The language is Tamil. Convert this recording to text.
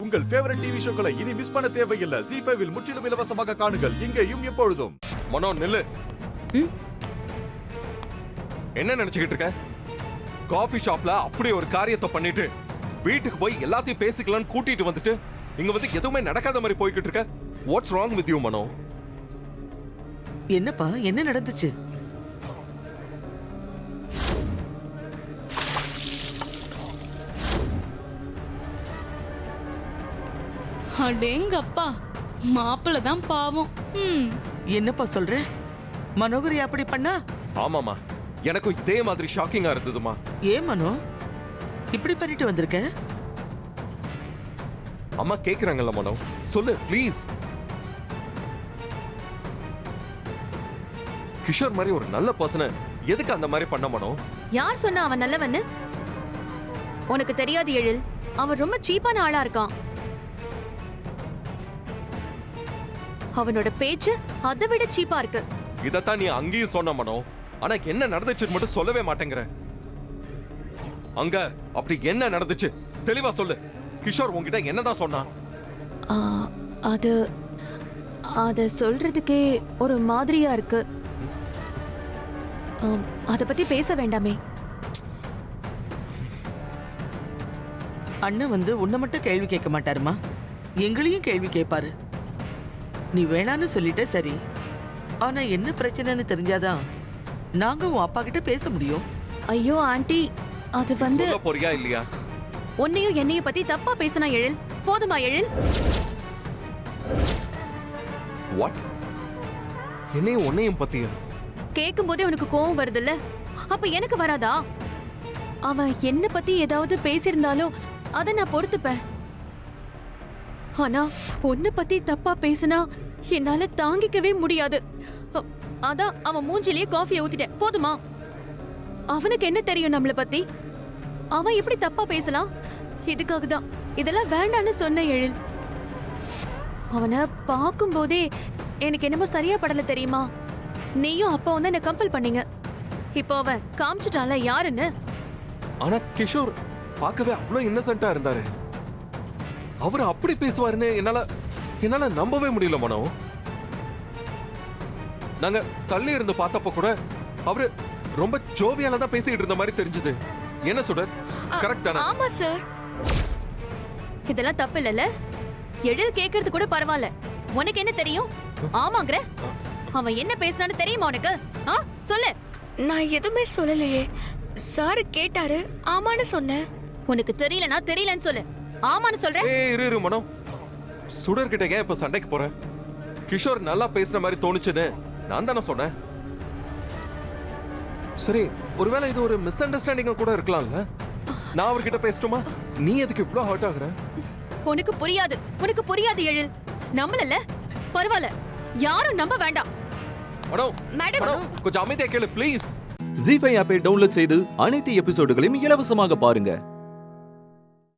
உங்கள் ஃபேவரட் டிவி ஷோக்களை இனி மிஸ் பண்ண தேவையில்லை. ZEE5 இல் முற்றிலும் இலவசமாக காணுங்கள், இங்கேயும் எப்பொழுதும். மனோ நில்லு. என்ன நினைச்சுக்கிட்டு இருக்க? காஃபி ஷாப்ல அப்படி ஒரு காரியத்தை பண்ணிட்டு வீட்டுக்கு போய் எல்லாத்தையும் பேசிக்கலாம்னு கூட்டிட்டு வந்துட்டு இங்க வந்து எதுவுமே நடக்காத மாதிரி போய்கிட்டு இருக்க. வாட்ஸ் ராங் வித் யூ மனோ? என்னப்பா, என்ன நடந்துச்சு? அடேங்கப்பா, மாப்பிள்ள தான் பாவம். என்னப்பா சொல்ற? மனோகரி அப்படி பண்ணா? ஆமாமா, எனக்கும் இதே மாதிரி ஷாக்கிங்கா இருந்ததுமா. ஏன் மனோ இப்படி பண்ணிட்டு வந்திருக்க? அம்மா கேக்குறாங்கல்ல மனோ, சொல்லு ப்ளீஸ். கிஷோர் மாதிரி ஒரு நல்ல பர்சனை எதுக்கு அந்த மாதிரி பண்ண மனோ? யார் சொன்னா அவன் நல்லவன்னு? உனக்கு தெரியாது எழில், அவன் ரொம்ப சீப்பான ஆளா இருக்கான். அவனோட பேச்சு அதை விட சீப்பா இருக்கு. இதத்தான் நீ அங்கேயும் சொன்ன மனோ, ஆனா என்ன நடந்துச்சுன்னு மட்டும் சொல்லவே மாட்டேங்கிற. அங்க அப்படி என்ன நடந்துச்சு தெளிவா சொல்லு. கிஷோர் உன்கிட்ட என்னதான் சொன்னான்? அத சொல்றதுக்கே ஒரு மாதிரியா இருக்கு. அத பத்தி பேச வேண்டாமே. அண்ணன் வந்து உன்னை மட்டும் கேள்வி கேட்க மாட்டாருமா, எங்களையும் கேள்வி கேட்பாரு. நீ வேணான்னு சொல்லிட்ட சரி, ஆனா என்ன பிரச்சனைன்னு தெரிஞ்சாதான் நாங்க உன் அப்பா கிட்ட பேச முடியும். ஐயோ ஆண்டி, அது வந்து சொல்ல போறியா இல்லையா? உன்னையும் என்னையும் பத்தி தப்பா பேசினா எழில், போதுமா எழில்? வாட்? என்னையும் உன்னையும் பத்தியா? கேட்கும் போதே உனக்கு கோவம் வருதுல்ல, அப்ப எனக்கு வராதா? அவன் என்ன பத்தி ஏதாவது பேசியிருந்தாலும் அதை நான் பொறுத்துப்பேன். ஆனா உன்னை பத்தி தப்பா பேசினா என்னால தாங்கிக்கவே முடியாது. அதான் அவன் மூஞ்சிலேயே காஃபியை ஊத்திட்டேன், போதுமா? அவனுக்கு என்ன தெரியும் நம்மள பத்தி? அவன் எப்படி தப்பா பேசலாம்? இதுக்காக தான் இதெல்லாம் வேண்டான்னு சொன்ன எழில். அவனை பார்க்கும் போதே எனக்கு என்னமோ சரியா படல தெரியுமா? நீயும் அப்பா வந்து என்ன கம்பல் பண்ணீங்க. இப்போ அவன் காமிச்சிட்டான்ல யாருன்னு. ஆனா கிஷோர் பார்க்கவே அவ்வளவு இன்னசென்ட்டா இருந்தாரு. அவரு அப்படி பேசுவாருன்னு என்னால நம்பவே முடியல மனோ. நாங்க தள்ளி இருந்து பார்த்தப்ப கூட அவரு ரொம்ப ஜோவியால தான் பேசிட்டு இருந்த மாதிரி தெரிஞ்சது. என்ன சுடர், கரெக்ட் தானே? ஆமா சார், இதெல்லாம் தப்பு இல்லல. எழில் கேக்குறது கூட பரவாயில்ல, உனக்கு என்ன தெரியும்? ஆமாங்கற அவன் என்ன பேசினான்னு தெரியுமா உனக்கு? சொல்லு. நான் எதுவுமே சொல்லலையே. சார் கேட்டாரு, ஆமான்னு சொன்னேன். உனக்கு தெரியலனா தெரியலன்னு சொல்லு, ஆமான்னு சொல்ற. ஏய் இரு மனோ, சுடர் கிட்ட ஏன் இப்ப சண்டைக்கு போற? கிஷோர் நல்லா பேசுற மாதிரி தோணுச்சுன்னு நான் தானே சொன்னேன். சரி, ஒருவேளை இது ஒரு மிஸ் அண்டர்ஸ்டாண்டிங் கூட இருக்கலாம்ல. நான் அவர்கிட்ட பேசட்டுமா? நீ எதுக்கு இவ்ளோ ஹர்ட் ஆகுற? உனக்கு புரியாது எழில். நம்மளல பரவாயில்ல, யாரும் நம்ப வேண்டாம். மேடம் கொஞ்சம் அமைதியா கேளு ப்ளீஸ். ZEE5 ஆப்பை டவுன்லோட் செய்து அனைத்து எபிசோடுகளையும் இலவசமாக பாருங்க.